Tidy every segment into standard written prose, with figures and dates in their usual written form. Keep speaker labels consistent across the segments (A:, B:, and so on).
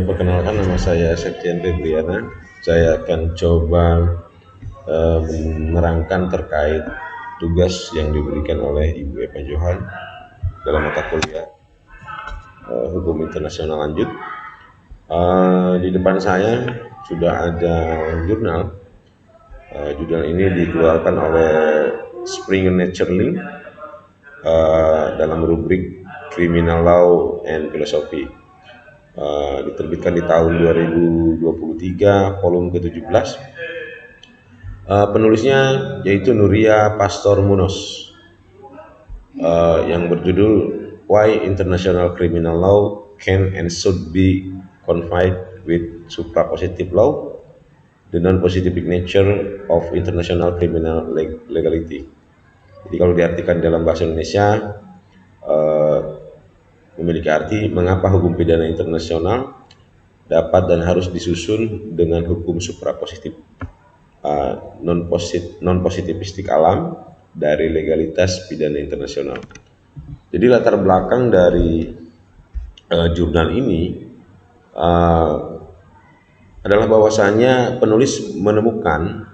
A: Perkenalkan, nama saya Septian Febriana. Saya akan coba menerangkan terkait tugas yang diberikan oleh Ibu Eva Johan dalam mata kuliah Hukum Internasional Lanjut. Di depan saya sudah ada jurnal. Jurnal ini dikeluarkan oleh Springer Nature Link dalam rubrik Criminal Law and Philosophy. Diterbitkan di tahun 2023, volume ke-17. Penulisnya yaitu Nuria Pastor Munoz, yang berjudul Why International Criminal Law Can and Should Be Confined with Suprapositive Law, The Non-Positive Nature of International Criminal Legality. Jadi kalau diartikan dalam bahasa Indonesia, memiliki arti mengapa hukum pidana internasional dapat dan harus disusun dengan hukum suprapositif, non-positivistik alam dari legalitas pidana internasional. Jadi latar belakang dari jurnal ini adalah bahwasanya penulis menemukan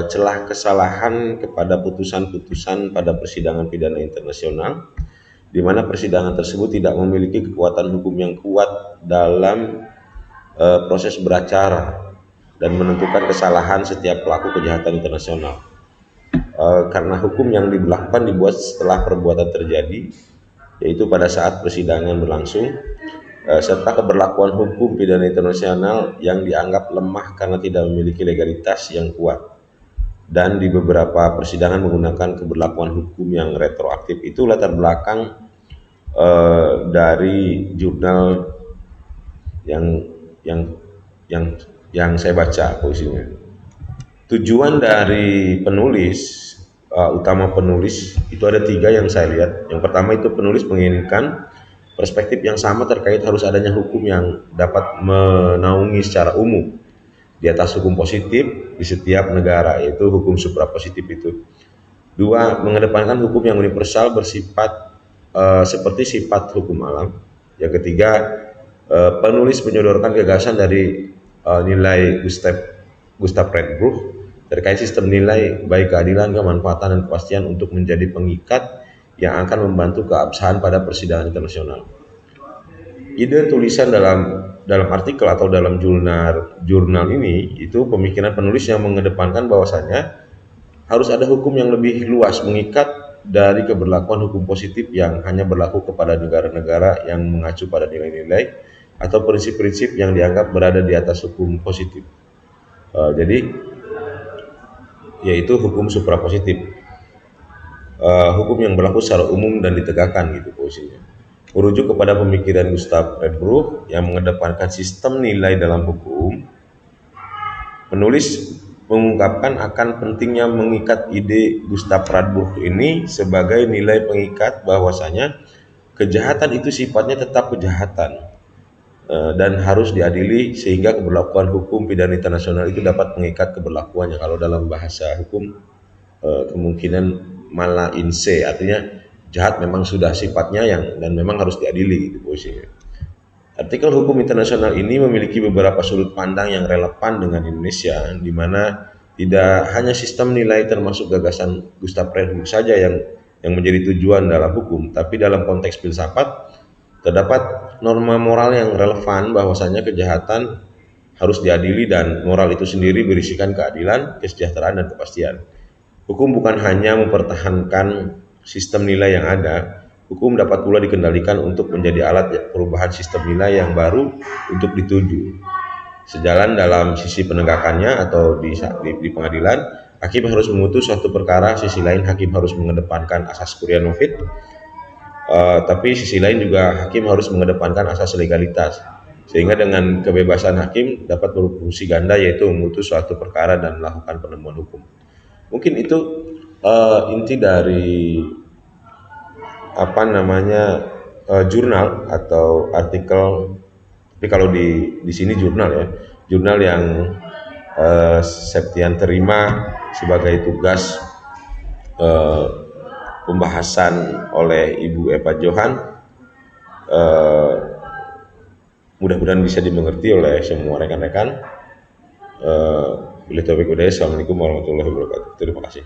A: celah kesalahan kepada putusan-putusan pada persidangan pidana internasional, di mana persidangan tersebut tidak memiliki kekuatan hukum yang kuat dalam proses beracara dan menentukan kesalahan setiap pelaku kejahatan internasional. Karena hukum yang diberlakukan dibuat setelah perbuatan terjadi, yaitu pada saat persidangan berlangsung, serta keberlakuan hukum pidana internasional yang dianggap lemah karena tidak memiliki legalitas yang kuat, dan di beberapa persidangan menggunakan keberlakuan hukum yang retroaktif. Itu latar belakang dari jurnal yang yang yang saya baca puisinya. Tujuan dari penulis, utama penulis itu ada tiga yang saya lihat. Yang pertama itu penulis menginginkan perspektif yang sama terkait harus adanya hukum yang dapat menaungi secara umum di atas hukum positif di setiap negara, yaitu hukum suprapositif itu. Dua, mengedepankan hukum yang universal bersifat seperti sifat hukum alam. Yang ketiga, penulis menyodorkan gagasan dari nilai Gustav Redbruch terkait sistem nilai baik keadilan, kemanfaatan, dan kepastian untuk menjadi pengikat yang akan membantu keabsahan pada persidangan internasional. Ide tulisan dalam artikel atau dalam jurnal ini itu pemikiran penulis yang mengedepankan bahwasanya harus ada hukum yang lebih luas mengikat dari keberlakuan hukum positif yang hanya berlaku kepada negara-negara yang mengacu pada nilai-nilai atau prinsip-prinsip yang dianggap berada di atas hukum positif. Jadi yaitu hukum suprapositif, hukum yang berlaku secara umum dan ditegakkan gitu posisinya. Merujuk kepada pemikiran Gustav Redbruch yang mengedepankan sistem nilai dalam hukum, penulis mengungkapkan akan pentingnya mengikat ide Gustav Redbruch ini sebagai nilai pengikat bahwasanya kejahatan itu sifatnya tetap kejahatan dan harus diadili, sehingga keberlakuan hukum pidana internasional itu dapat mengikat keberlakuannya. Kalau dalam bahasa hukum kemungkinan mala in se, artinya jahat memang sudah sifatnya dan memang harus diadili gitu posisinya. Artikel hukum internasional ini memiliki beberapa sudut pandang yang relevan dengan Indonesia, di mana tidak hanya sistem nilai termasuk gagasan Gustav Redbruch saja yang menjadi tujuan dalam hukum, tapi dalam konteks filsafat terdapat norma moral yang relevan bahwasanya kejahatan harus diadili dan moral itu sendiri berisikan keadilan, kesejahteraan, dan kepastian. Hukum bukan hanya mempertahankan sistem nilai yang ada, hukum dapat pula dikendalikan untuk menjadi alat perubahan sistem nilai yang baru untuk dituju. Sejalan dalam sisi penegakannya atau di pengadilan, hakim harus memutus suatu perkara, sisi lain hakim harus mengedepankan asas Kurianovit. Tapi sisi lain juga hakim harus mengedepankan asas legalitas, sehingga dengan kebebasan hakim dapat berfungsi ganda, yaitu memutus suatu perkara dan melakukan penemuan hukum. Mungkin itu inti dari jurnal atau artikel, tapi kalau di sini jurnal ya, jurnal yang Septian terima sebagai tugas pembahasan oleh Ibu Eva Johan mudah-mudahan bisa dimengerti oleh semua rekan-rekan. Bila taufiq hidayah, assalamualaikum warahmatullahi wabarakatuh. Terima kasih.